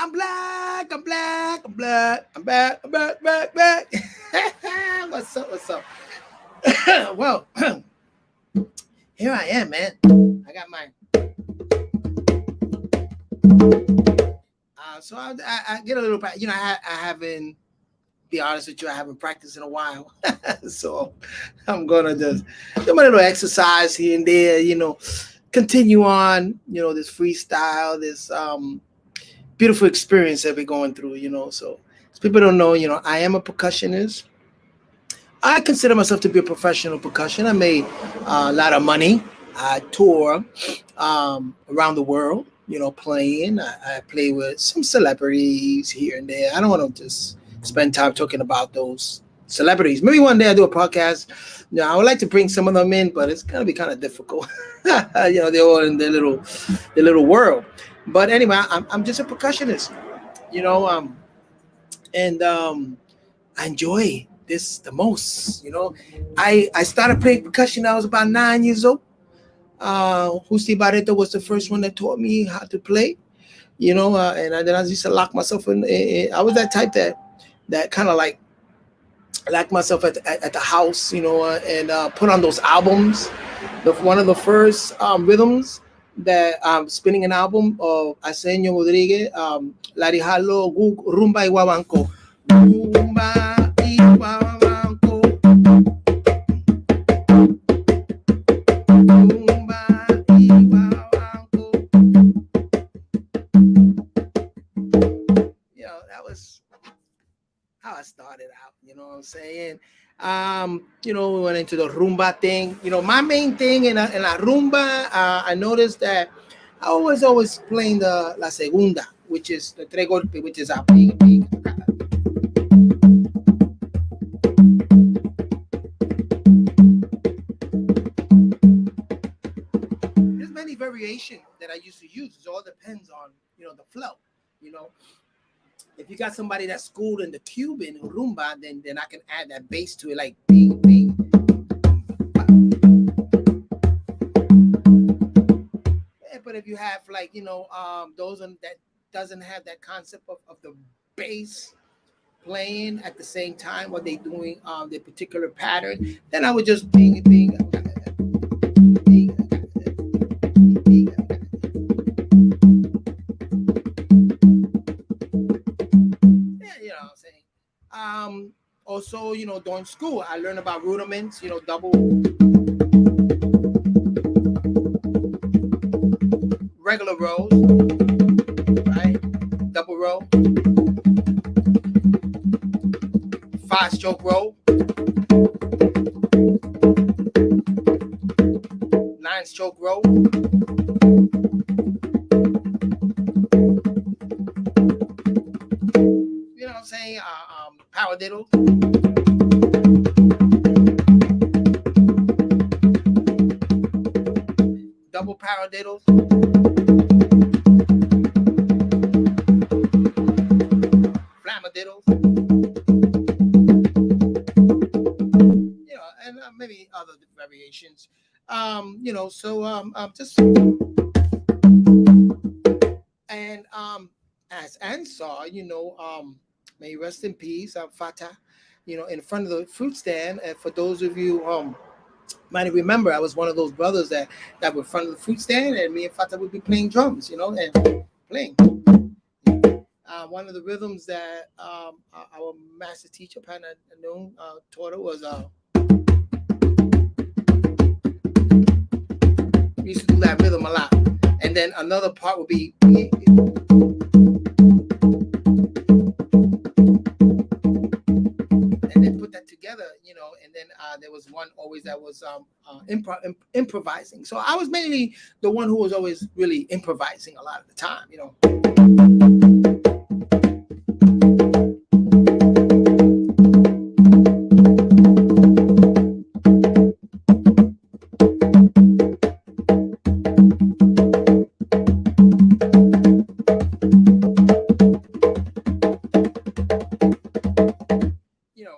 I'm black. I'm black. I'm black. I'm back. I'm back. Back. Back. What's up? What's up? Well, here I am, man. I got my. So I get a little. I haven't. Be honest with you, I haven't practiced in a while, so I'm gonna just do my little exercise here and there. Continue on. This freestyle, this beautiful experience that we're going through. So as people don't know, I am a percussionist. I consider myself to be a professional percussion. I made a lot of money. I tour around the world, playing. I play with some celebrities here and there. I don't want to just spend time talking about those celebrities. Maybe one day I do a podcast. I would like to bring some of them in, but it's gonna be kind of difficult. They're all in their little world. But anyway, I'm just a percussionist. And I enjoy this the most. I started playing percussion. I was about 9 years old. Justi Barreto was the first one that taught me how to play. And then I used to lock myself in. I was that type that kind of like lock myself at the house, and put on those albums. One of the first rhythms that spinning an album of Arsenio Rodriguez, Larijalo, Rumba y Guabanco. Rumba y Guabanco. Rumba y Guabanco. That was how I started out, you know what I'm saying? We went into the rumba thing. My main thing in la rumba, I noticed that I was always playing the la segunda, which is the tres golpe, which is a big. There's many variations that I used to use. It all depends on, the flow, If you got somebody that's schooled in the Cuban rumba, then I can add that bass to it, like bing, bing. Yeah, but if you have those that doesn't have that concept of the bass playing at the same time while they doing the particular pattern, then I would just bing, bing. Also, during school, I learned about rudiments, double, regular rows, right? Double row, 5-stroke row, 9-stroke row. You know what I'm saying? Paradiddle. Double paradiddles. Flamadiddles. And maybe other variations. Just and as Ansar, may he rest in peace, Fatah, in front of the fruit stand. And for those of you might remember, I was one of those brothers that were in front of the fruit stand, and me and Fatah would be playing drums, and playing. One of the rhythms that our master teacher, Pana Noon, taught us was we used to do that rhythm a lot. And then another part would be together, and then there was one always that was improvising. So I was mainly the one who was always really improvising a lot of the time,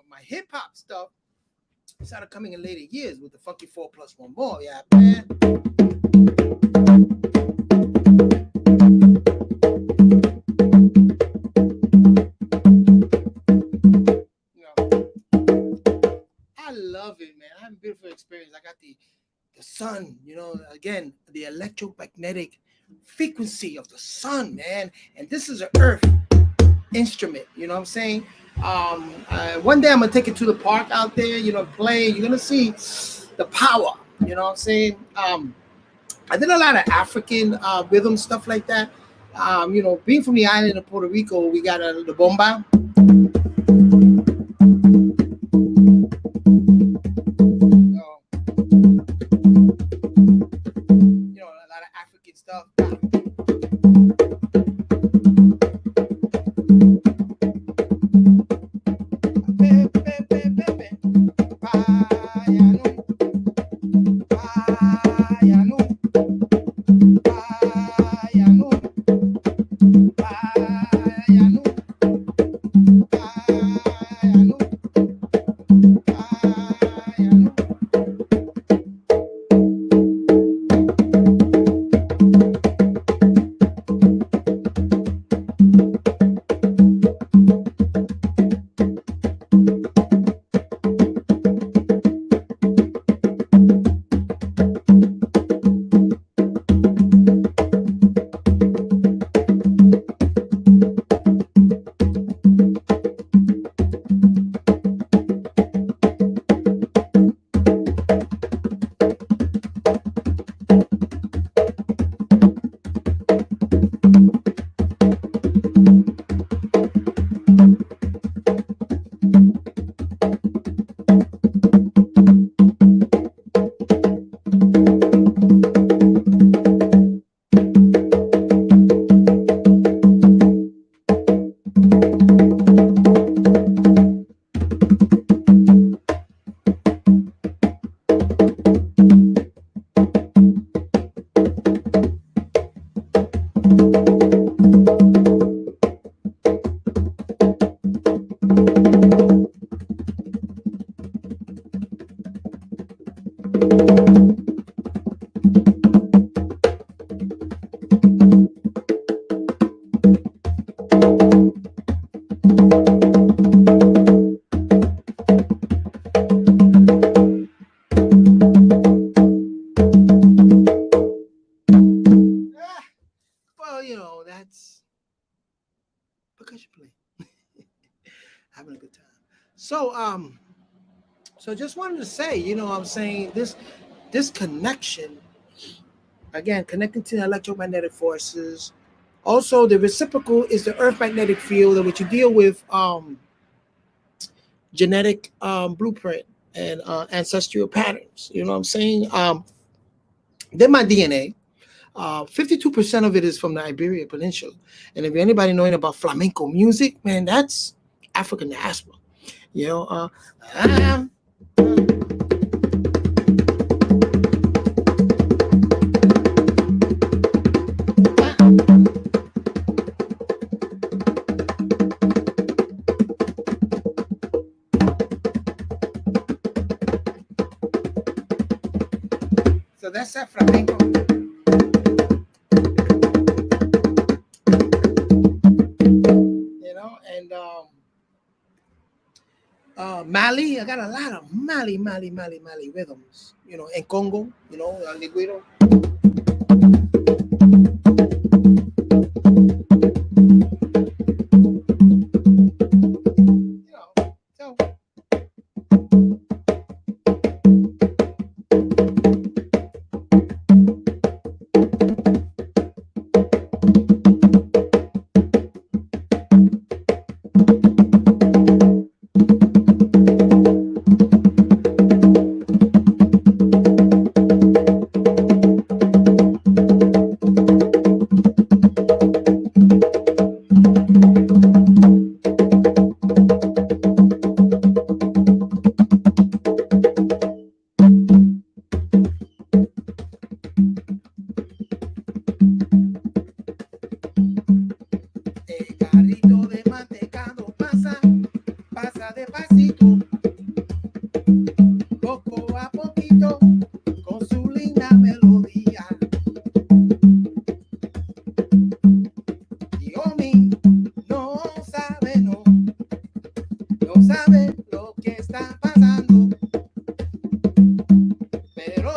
My hip hop stuff started coming in later years with the funky 4+1 more. Yeah, man. again, the electromagnetic frequency of the sun, man. And this is an earth instrument, you know what I'm saying? One day I'm gonna take it to the park out there, play. You're gonna see the power, you know what I'm saying? I did a lot of African rhythm stuff like that. Being from the island of Puerto Rico, we got the bomba. A lot of African stuff. That's percussion playing. Having a good time. So just wanted to say, what I'm saying, this connection, again, connecting to the electromagnetic forces. Also, the reciprocal is the earth magnetic field, in which you deal with genetic blueprint and ancestral patterns. You know what I'm saying? Then my DNA. 52% of it is from the Iberian Peninsula. And if anybody knowing about flamenco music, man, that's African diaspora. So that's that flamenco. Mali, I got a lot of Mali rhythms, and Congo, Liguiro.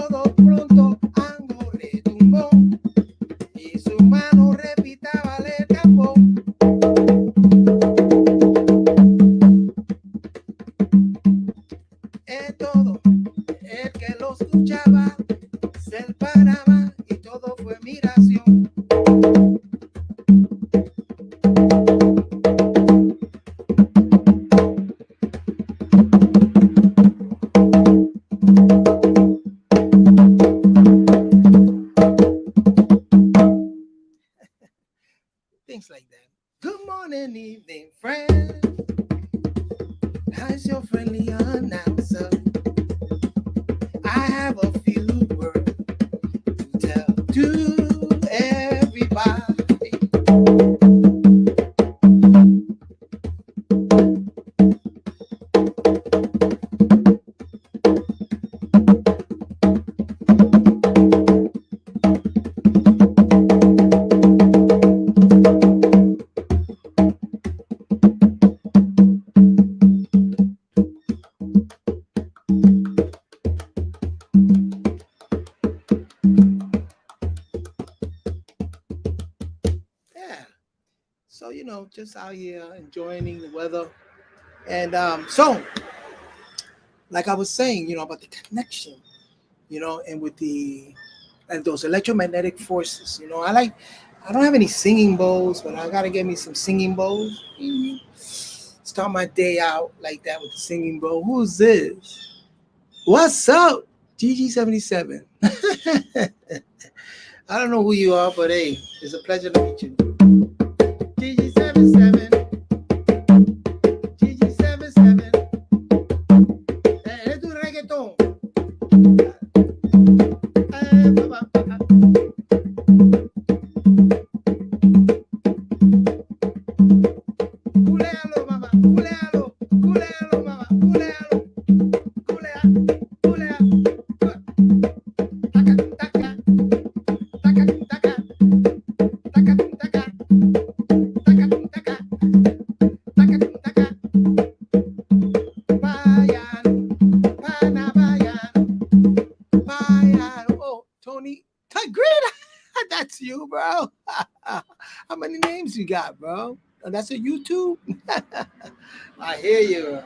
So pronto ando like that. Good morning, evening, friend. How's your friendly announcer? I have a few words to tell to everybody. Yeah. So, just out here enjoying the weather. And so, like I was saying, about the connection, and with the and those electromagnetic forces. I don't have any singing bowls, but I gotta get me some singing bowls. Start my day out like that with the singing bowl. Who's this? What's up? GG77. I don't know who you are, but hey, it's a pleasure to meet you. GG77. GG77. Eres tu reggaeton. Culealo, mamá. Culealo. Culealo, mamá. Culealo. Culea. Culea. Taca, taca. Taca, taca. Taca, taca. Taca, taca. Taca, taca. Bayano. Pana bayano. Bayano. Oh, Tony. Tigrita. That's you, bro. How many names you got, bro? Oh, that's a YouTube. I hear you.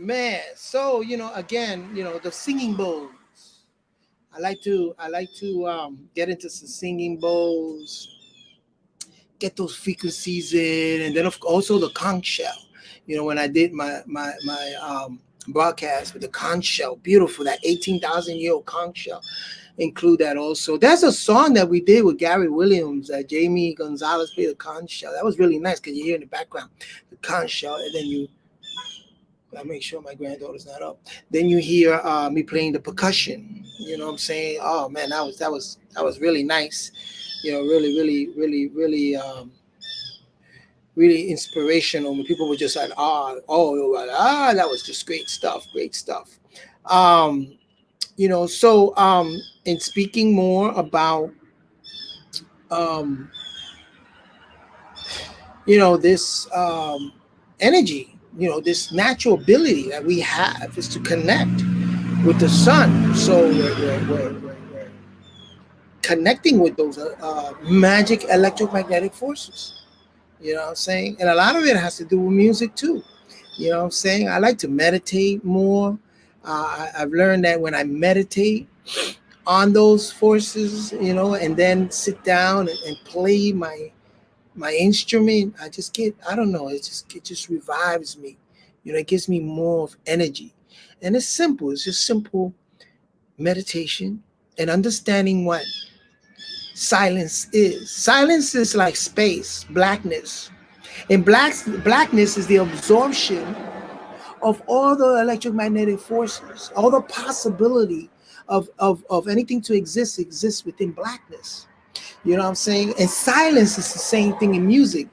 Man, so again, the singing bowls. I like to get into some singing bowls, get those frequencies in, and then also the conch shell. When I did my broadcast with the conch shell, beautiful, that 18,000-year-old conch shell. Include that also. There's a song that we did with Gary Williams, Jamie Gonzalez played the conch shell. That was really nice because you hear in the background the conch shell, and then I make sure my granddaughter's not up. Then you hear me playing the percussion. You know what I'm saying? Oh man, that was really nice. Really, really, really, really, really inspirational. When people were just like, that was just great stuff, great stuff. So in speaking more about this energy, this natural ability that we have is to connect with the sun. So we're connecting with those magic electromagnetic forces. You know what I'm saying? And a lot of it has to do with music too. You know what I'm saying? I like to meditate more. I've learned that when I meditate on those forces, and then sit down and play my instrument, I just get, I don't know, it just revives me. It gives me more of energy. And it's simple. It's just simple meditation and understanding what silence is. Silence is like space, blackness. And blackness is the absorption of all the electromagnetic forces, all the possibility of anything to exists within blackness. You know what I'm saying? And silence is the same thing in music.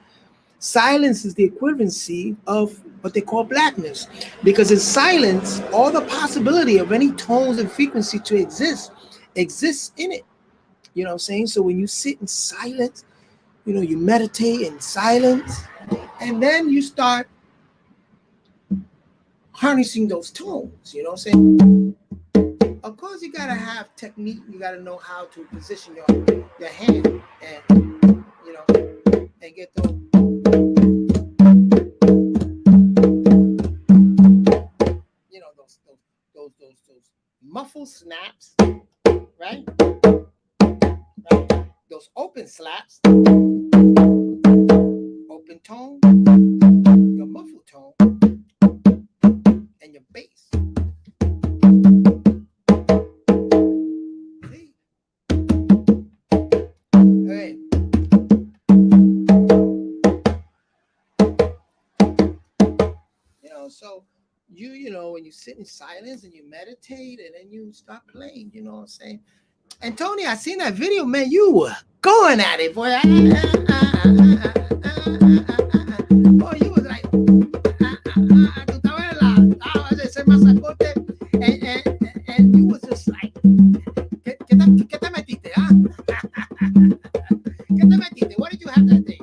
Silence is the equivalency of what they call blackness. Because in silence, all the possibility of any tones and frequency to exists in it. You know what I'm saying? So when you sit in silence, you meditate in silence, and then you start harnessing those tones. You know what I'm saying? Of course, you gotta have technique. You gotta know how to position your hand and and get those. muffled snaps, right? Right? Those open slaps, open tone, your muffled tone, and your bass. See? All right. So you know, when you sit in silence and you meditate and then you start playing, you know what I'm saying? And Tony, I seen that video, man. You were going at it, boy. Oh, you was like, and you was just like, ¿qué te metiste, ah? ¿Qué te metiste? What did you have that day?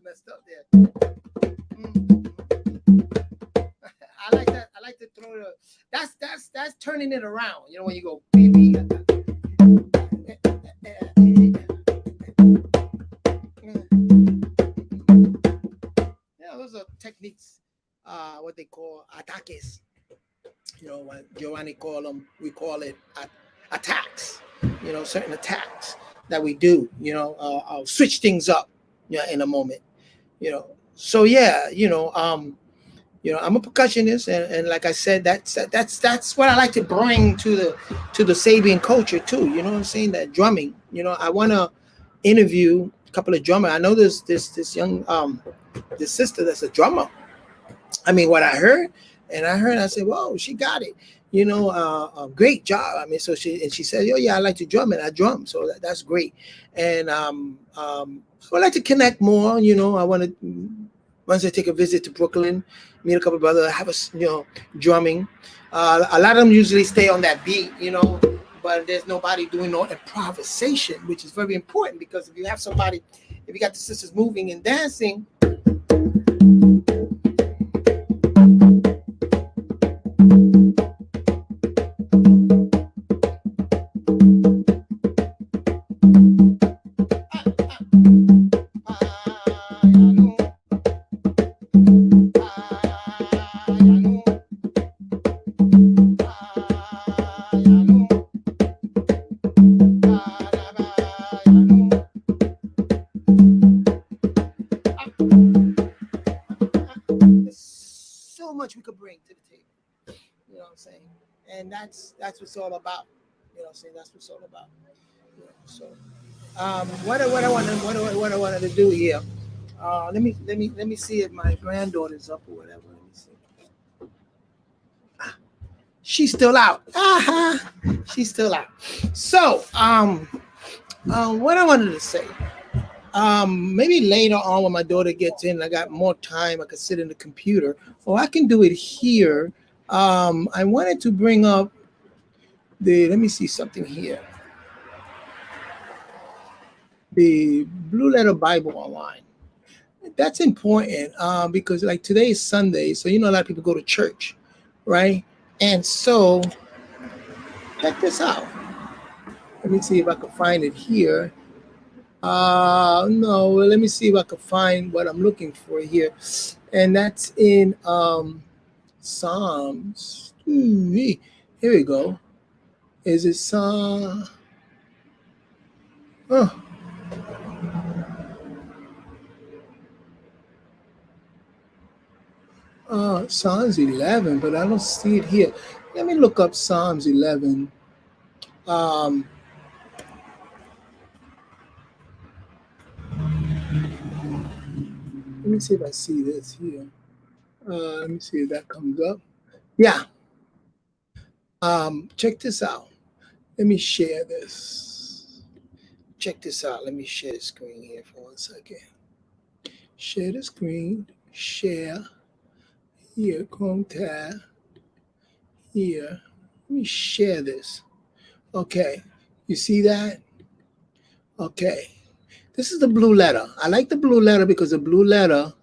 Messed up there. I like to throw the. That's turning it around. You know when you go baby. Yeah, those are techniques. What they call ataques. You know what Giovanni call them. We call it attacks. You know, certain attacks that we do. You know, I'll switch things up. Yeah, in a moment. You know, so yeah, you know, I'm a percussionist, and like I said, that's what I like to bring to the Sabian culture too. You know what I'm saying? That drumming. You know, I want to interview a couple of drummers. I know this young this sister that's a drummer. I mean, what I heard, I said, "Whoa, she got it." You know, great job. I mean, so she said, "Oh yeah, I like to drum, and I drum, so that's great." And I would like to connect more. You know, I want to once I take a visit to Brooklyn, meet a couple of brothers, have drumming. A lot of them usually stay on that beat, you know, but there's nobody doing no improvisation, which is very important because if you have somebody, if you got the sisters moving and dancing. We could bring to the table, you know what I'm saying, and that's what's all about, you know what I'm saying. That's what's all about. You know, so, what I wanted to do here. Let me see if my granddaughter's up or whatever. Let me see. She's still out. She's still out. So, what I wanted to say. Maybe later on when my daughter gets in, I got more time, I could sit in the computer, or I can do it here. I wanted to bring up let me see something here. The Blue Letter Bible Online. That's important because like today is Sunday, so you know a lot of people go to church, right? And so check this out. Let me see if I can find it here. No, let me see if I can find what I'm looking for here. And that's in Psalms. Here we go. Is it Psalm? Oh. Psalms 11, but I don't see it here. Let me look up Psalms 11. Let me see if I see this here. Let me see if that comes up. Yeah. Check this out. Let me share this. Check this out. Let me share the screen here for 1 second. Share the screen. Share. Here, Chrome tab. Here. Let me share this. Okay. You see that? Okay. This is the Blue Letter. I like the Blue Letter because the Blue Letter,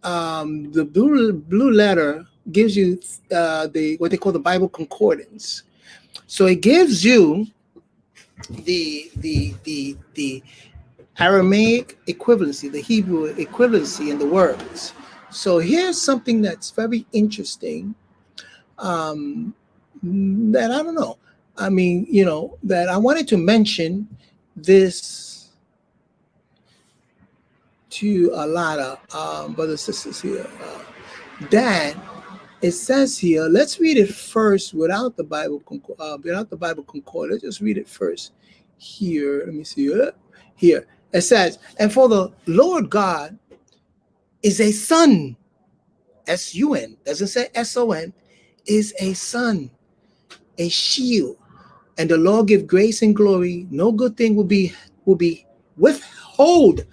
Blue Letter gives you what they call the Bible Concordance. So it gives you the Aramaic equivalency, the Hebrew equivalency in the words. So here's something that's very interesting. That I don't know. I mean, that I wanted to mention this to a lot of brothers and sisters here. That it says here. Let's read it first without the Bible concord. Let's just read it first here. Let me see. Here it says, "And for the Lord God is a sun." S-U-N, doesn't say S-O-N, is a sun, a shield, and the Lord give grace and glory. No good thing will be withhold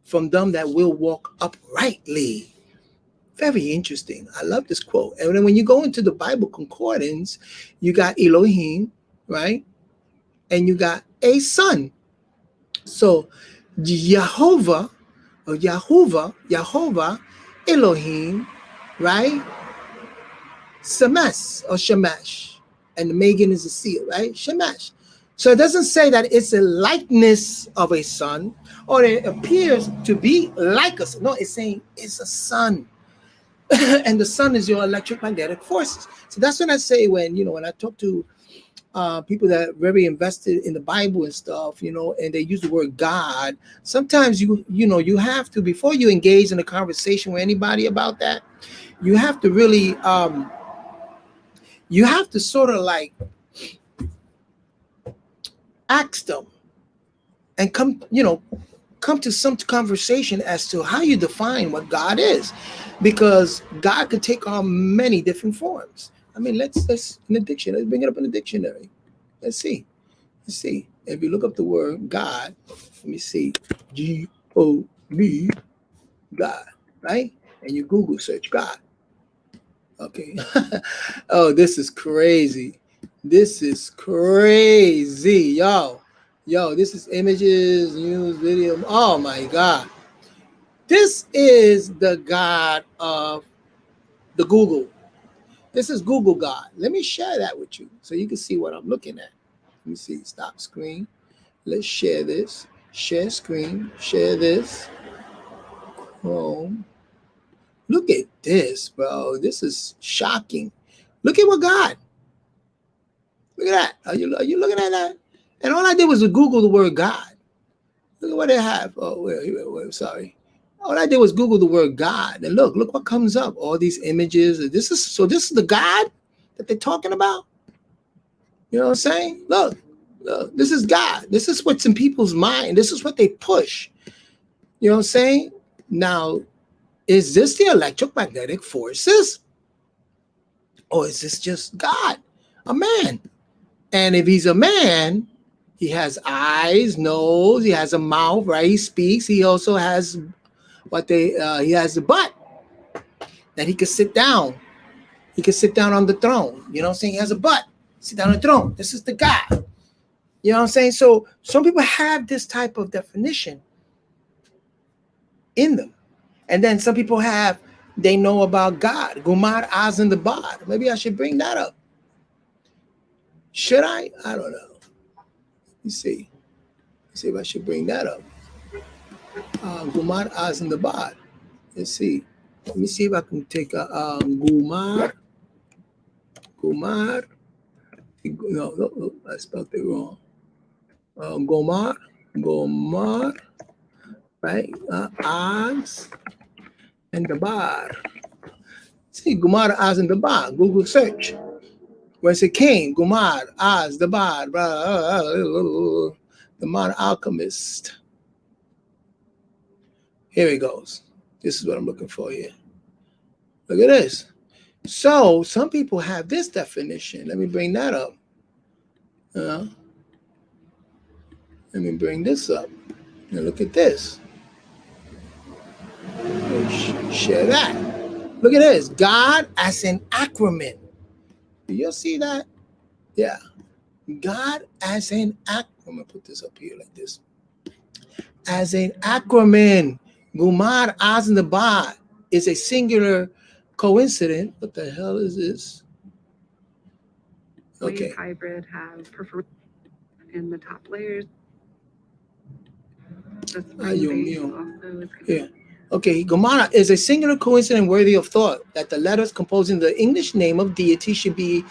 from them that will walk uprightly. Very interesting. I love this quote. And then when you go into the Bible concordance, you got Elohim, right? And you got a son. So Jehovah or Jehovah, Elohim, right? Shemesh or Shemesh. And the Megan is a seal, right? Shemesh. So it doesn't say that it's a likeness of a son or it appears to be like a son. No, it's saying it's a sun. And the sun is your electromagnetic forces. So that's when I say when I talk to people that are very invested in the Bible and stuff, and they use the word God. Sometimes you have to, before you engage in a conversation with anybody about that, you have to really you have to sort of like ask them and come to some conversation as to how you define what God is, because God could take on many different forms. I mean, let's in the dictionary. Let's bring it up in the dictionary. Let's see. If you look up the word God, let me see. G-O-D, God, right? And you Google search God. Okay. Oh, this is crazy. This is crazy, yo. This is images, news, video. Oh my God. This is the God of the Google. This is Google God. Let me share that with you so you can see what I'm looking at. Let me see. Stop screen. Let's share this. Share screen. Share this. Chrome. Look at this, bro. This is shocking. Look at what God. Look at that. Are you looking at that? And all I did was Google the word God. Look at what they have. Oh, wait, sorry. All I did was Google the word God, and look what comes up. All these images. This is the God that they're talking about. You know what I'm saying? Look, this is God. This is what's in people's mind. This is what they push. You know what I'm saying? Now, is this the electromagnetic forces? Or is this just God, a man? And if he's a man, he has eyes, nose, he has a mouth, right? He speaks. He also has he has the butt that he could sit down. He could sit down on the throne. You know what I'm saying? He has a butt. Sit down on the throne. This is the God. You know what I'm saying? So some people have this type of definition in them. And then some people they know about God. Gumar Az and the Bad. Maybe I should bring that up. Should I? I don't know. Let me see. Let's see if I should bring that up. Gumar Az and the Bad. Let's see. Let me see if I can take a Gumar. No, I spelled it wrong. Gomar, right? Az and the Bar. See, Gumar, Az and the Bar. Google search. Where it came, Gumar, Az, the Bar, the modern alchemist. Here it goes. This is what I'm looking for here. Look at this. So some people have this definition. Let me bring that up. Let me bring this up. Now look at this. Share that. Look at this. God as an acronym. Do you see that? Yeah. God as an acronym. I'm going to put this up here like this. As an acronym. Gumar Az and the Ba is a singular coincidence. What the hell is this? Okay. Hybrid have preferred and the top layers. The Ay, spring Dios base mío. also is Yeah. Okay, Gomara is a singular coincidence worthy of thought that the letters composing the English name of deity should be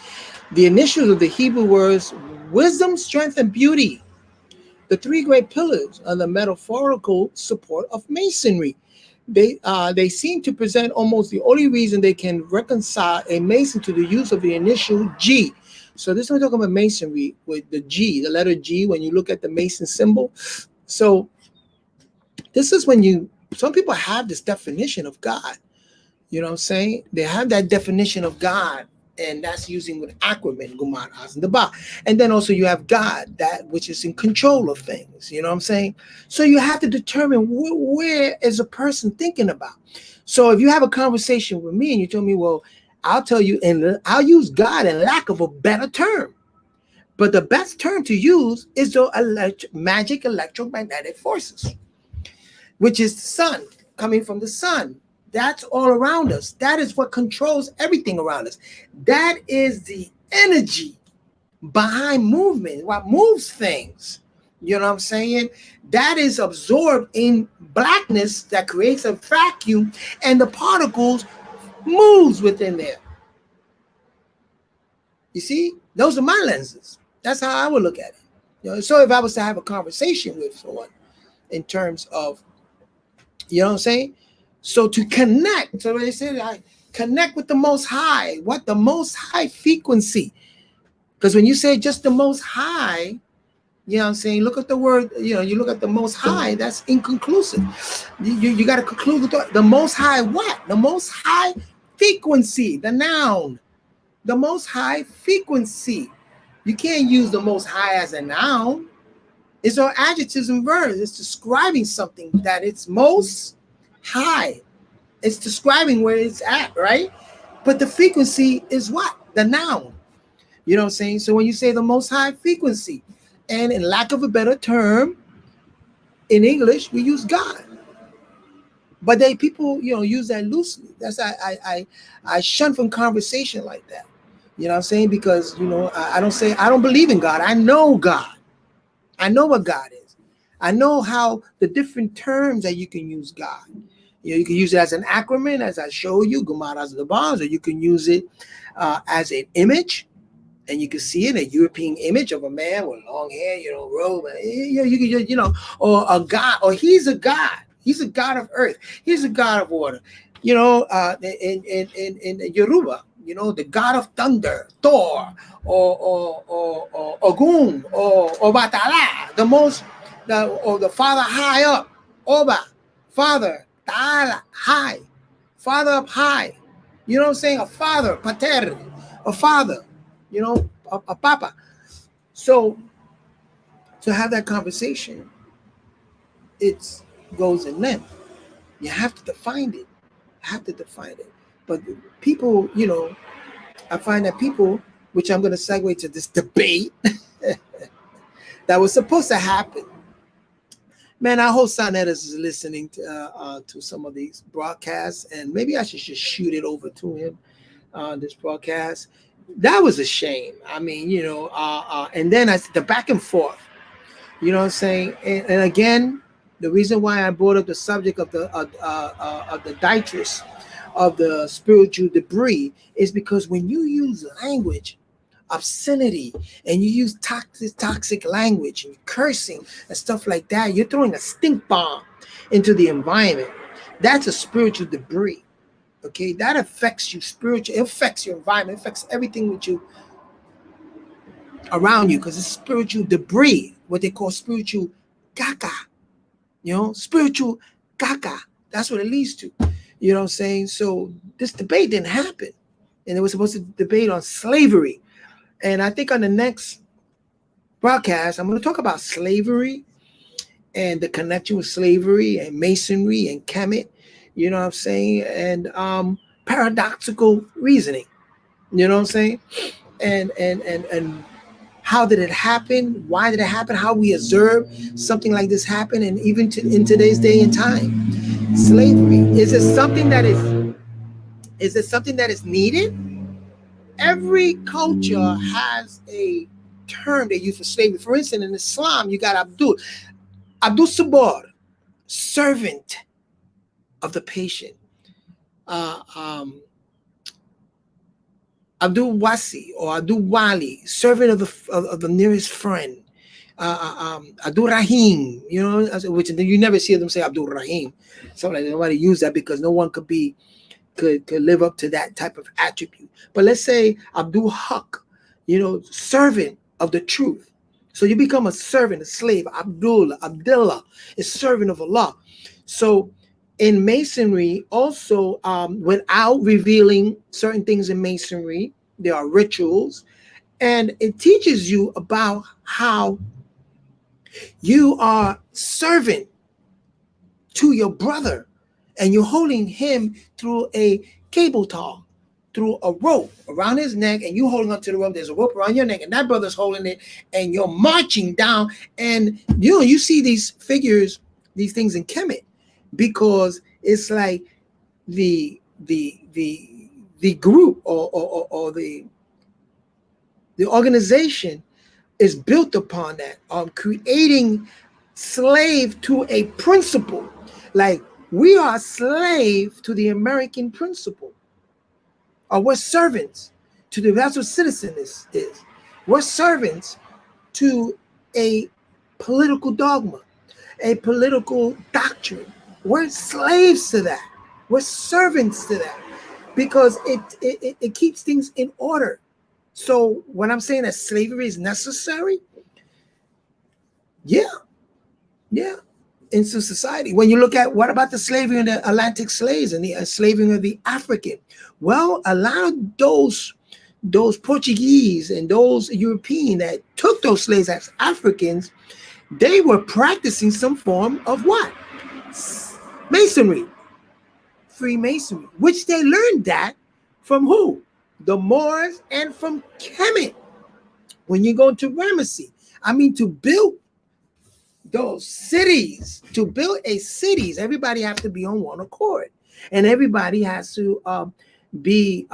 the initials of the Hebrew words wisdom, strength, and beauty, the three great pillars of the metaphorical support of masonry. They seem to present almost the only reason they can reconcile a mason to the use of the initial G. So this is we're talking about masonry with the G, the letter G. When you look at the mason symbol, so this is when some people have this definition of God. You know what I'm saying? They have that definition of God, and that's using with acronym, Gumar, Az, and the Ba. And then also you have God, that which is in control of things. You know what I'm saying? So you have to determine where is a person thinking about. So if you have a conversation with me and you tell me, well, I'll tell you, and I'll use God in lack of a better term. But the best term to use is the magic electromagnetic forces, which is the sun, coming from the sun. That's all around us. That is what controls everything around us. That is the energy behind movement, what moves things. You know what I'm saying? That is absorbed in blackness that creates a vacuum, and the particles moves within there. You see, those are my lenses. That's how I would look at it. You know, so if I was to have a conversation with someone in terms of, you know what I'm saying? So to connect, so they say I connect with the Most High. What? The Most High frequency. Because when you say just the Most High, you know what I'm saying? Look at the word, you look at the Most High, that's inconclusive. You got to conclude with the Most High what? The Most High frequency, the noun. The Most High frequency. You can't use the Most High as a noun. It's all adjectives and verbs. It's describing something that it's most high. It's describing where it's at, right? But the frequency is what? The noun. You know what I'm saying? So when you say the most high frequency, and in lack of a better term, in English, we use God. But people, use that loosely. That's I shun from conversation like that. You know what I'm saying? Because, I don't believe in God. I know God. I know what God is. I know how the different terms that you can use God. You can use it as an acronym, as I showed you, Gumaras of the Bonds, or you can use it as an image, and you can see it, a European image of a man with long hair, robe, you can, or a God, or he's a God. He's a God of earth. He's a God of water. In Yoruba, the God of thunder, Thor, or Ogun, or Batala, the Father high up, Oba, Father, Ta'ala, high, Father up high. You know what I'm saying? A father, pater, a father, a papa. So to have that conversation, it goes in length. You have to define it. But people, I find that people, which I'm going to segue to this debate that was supposed to happen. Man, I hope Sonetas is listening to some of these broadcasts, and maybe I should just shoot it over to him this broadcast. That was a shame. I mean, and then the back and forth. You know what I'm saying? And again, the reason why I brought up the subject of the detritus of the spiritual debris is because when you use language, obscenity, and you use toxic language and cursing and stuff like that, you're throwing a stink bomb into the environment. That's a spiritual debris. Okay, that affects you spiritually. It affects your environment. It affects everything with you around you, because it's spiritual debris, what they call spiritual caca. Spiritual caca. That's what it leads to. You know what I'm saying? So this debate didn't happen, and it was supposed to debate on slavery. And I think on the next broadcast, I'm going to talk about slavery and the connection with slavery and masonry and Kemet. You know what I'm saying? And paradoxical reasoning. You know what I'm saying? And how did it happen? Why did it happen? How we observe something like this happen, and even in today's day and time, slavery is it something that is needed? Every culture has a term they use for slavery. For instance, in Islam, you got Abdul Sabaa, servant of the patient. Uh, um, Abdul Wasi or Abdul Wali, servant of the nearest friend. Abdul Rahim, which you never see them say Abdul Rahim. Something like nobody use that because no one could live up to that type of attribute. But let's say Abdul Haq, servant of the truth. So you become a servant, a slave. Abdullah is servant of Allah. So in Masonry, also, without revealing certain things in Masonry, there are rituals, and it teaches you about how you are servant to your brother, and you're holding him through a cable tall, through a rope around his neck, and you holding up to the rope. There's a rope around your neck, and that brother's holding it, and you're marching down. And you see these figures, these things in Kemet, because it's like the group or the organization is built upon that, creating slave to a principle. Like we are slave to the American principle, or we're servants to that's what citizen is. We're servants to a political dogma, a political doctrine. We're slaves to that. We're servants to that because it keeps things in order. So when I'm saying that slavery is necessary, yeah, into society. When you look at what about the slavery in the Atlantic slaves and the enslaving of the African? Well, a lot of those Portuguese and those European that took those slaves as Africans, they were practicing some form of what? Masonry, Freemasonry, which they learned that from who? The Moors and from Kemet. When you go to Ramesses, to build those cities, to build cities, everybody has to be on one accord, and everybody has to be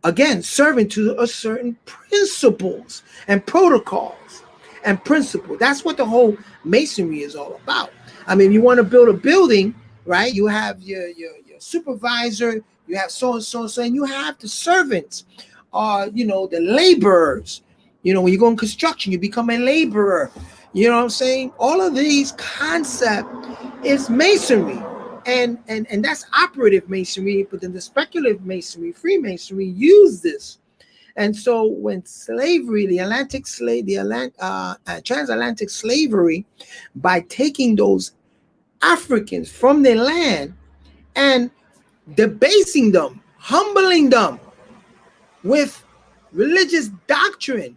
again servant to a certain principles and protocols and principles. That's what the whole Masonry is all about. You want to build a building, right? You have your supervisor, you have so and so, and you have the servants, the laborers. When you go in construction, you become a laborer. You know what I'm saying? All of these concepts is Masonry, and that's operative Masonry. But then the speculative Masonry, Freemasonry, use this. And so when slavery, transatlantic slavery, by taking those Africans from their land and debasing them, humbling them with religious doctrine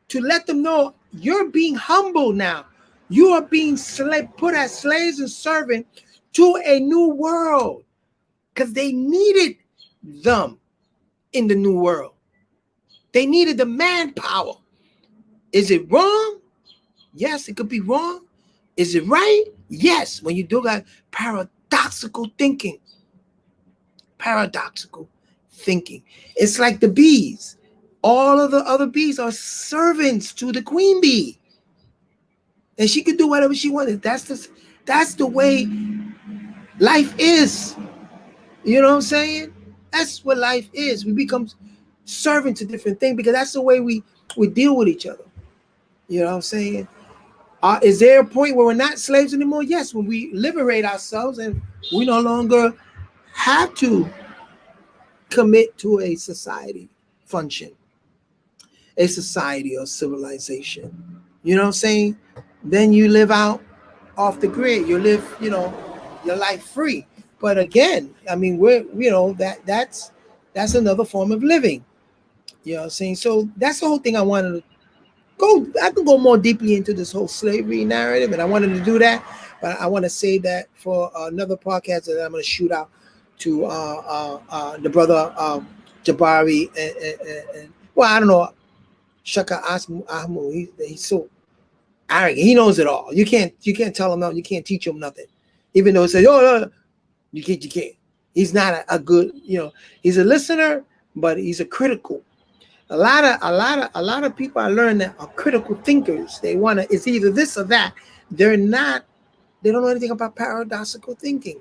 to let them know you're being humble now. You are being put as slaves and servant to a new world because they needed them in the new world. They needed the manpower. Is it wrong? Yes, it could be wrong. Is it right? Yes. When you do that paradoxical thinking. It's like the bees. All of the other bees are servants to the queen bee. And she could do whatever she wanted. That's the way life is. You know what I'm saying? That's what life is. We become servants to different things because that's the way we deal with each other. You know what I'm saying? Is there a point where we're not slaves anymore? Yes, when we liberate ourselves and we no longer have to commit to a society function, a society or civilization. You know what I'm saying? Then you live out off the grid. You live, your life free. But again, that's another form of living. You know what I'm saying? So that's the whole thing I wanted to go. I can go more deeply into this whole slavery narrative, and I wanted to do that, but I want to save that for another podcast that I'm going to shoot out to the brother Jabari and well, I don't know, Shaka Ahmu. He's so arrogant. He knows it all. You can't tell him nothing. You can't teach him nothing. Even though it says, you can't. He's not a good, he's a listener, but he's a critical. A lot of people I learned that are critical thinkers. They want to. It's either this or that. They're not. They don't know anything about paradoxical thinking.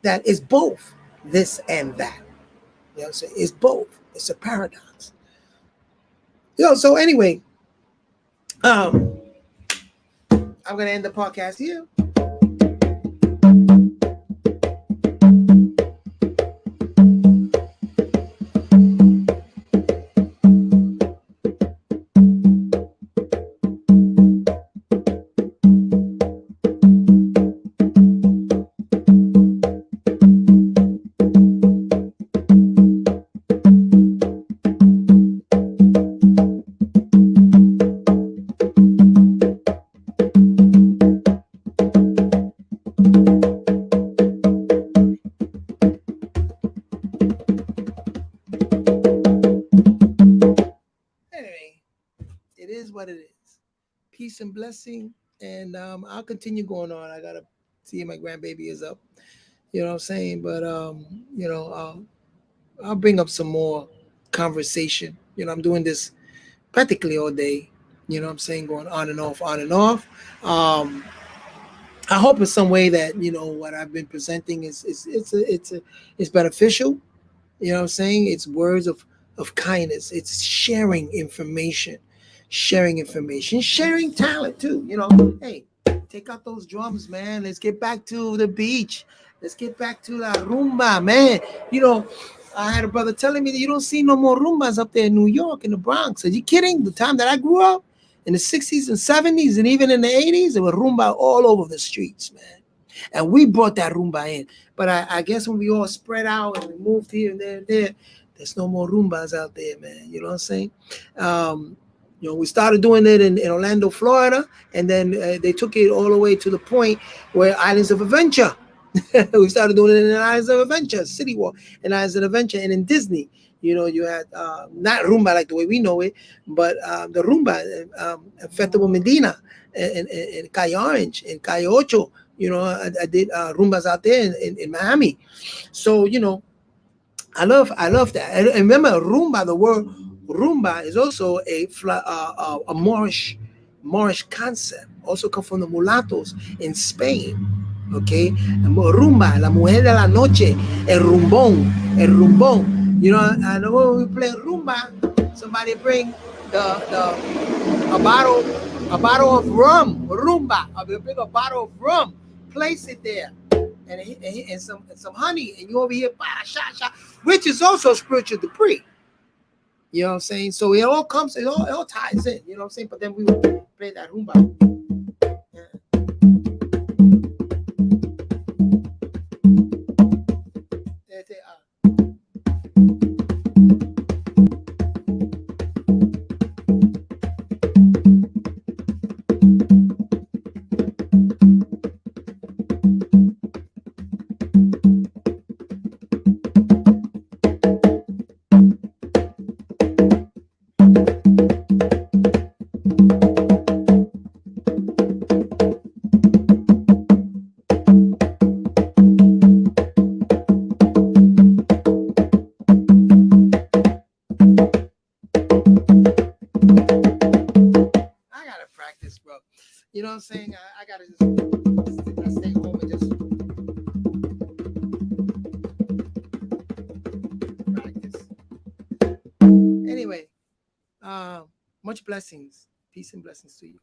That is both this and that. You know what I'm saying? It's both. It's a paradox. So anyway, um, I'm gonna end the podcast here. Anyway, it is what it is. Peace and blessing, and I'll continue going on. I gotta see if my grandbaby is up. You know what I'm saying? But I'll bring up some more conversation. I'm doing this practically all day. You know what I'm saying? Going on and off, on and off. Um, I hope in some way that what I've been presenting is beneficial. You know what I'm saying? It's words of kindness. It's sharing information, sharing talent too. Hey, take out those drums, man. Let's get back to the beach. Let's get back to la rumba, man. You know, I had a brother telling me that you don't see no more rumbas up there in New York, in the Bronx. Are you kidding? The time that I grew up in the 60s and 70s and even in the 80s, there was rumba all over the streets, man. And we brought that rumba in. But I guess when we all spread out and we moved here and there, there's no more rumbas out there, man. You know what I'm saying? We started doing it in Orlando, Florida, and then they took it all the way to the point where Islands of Adventure. We started doing it in Islands of Adventure, City Walk, and Islands of Adventure, and in Disney. You had not rumba like the way we know it, but the rumba, Festival Medina, and Calle Orange, and Calle Ocho. I did rumbas out there in Miami. So, I love that. And remember, rumba, the word rumba is also a Moorish concept. Also come from the mulattoes in Spain. Okay, rumba, la mujer de la noche, el rumbón. I know when we play rumba, somebody bring a bottle of rum, rumba. They bring a bottle of rum, place it there, and some honey, and you over here, sha, which is also spiritual debris. You know what I'm saying? So it all ties in. You know what I'm saying? But then we would play that rumba. Bro. You know what I'm saying? I gotta just stay home and just practice. Anyway, much blessings, peace and blessings to you.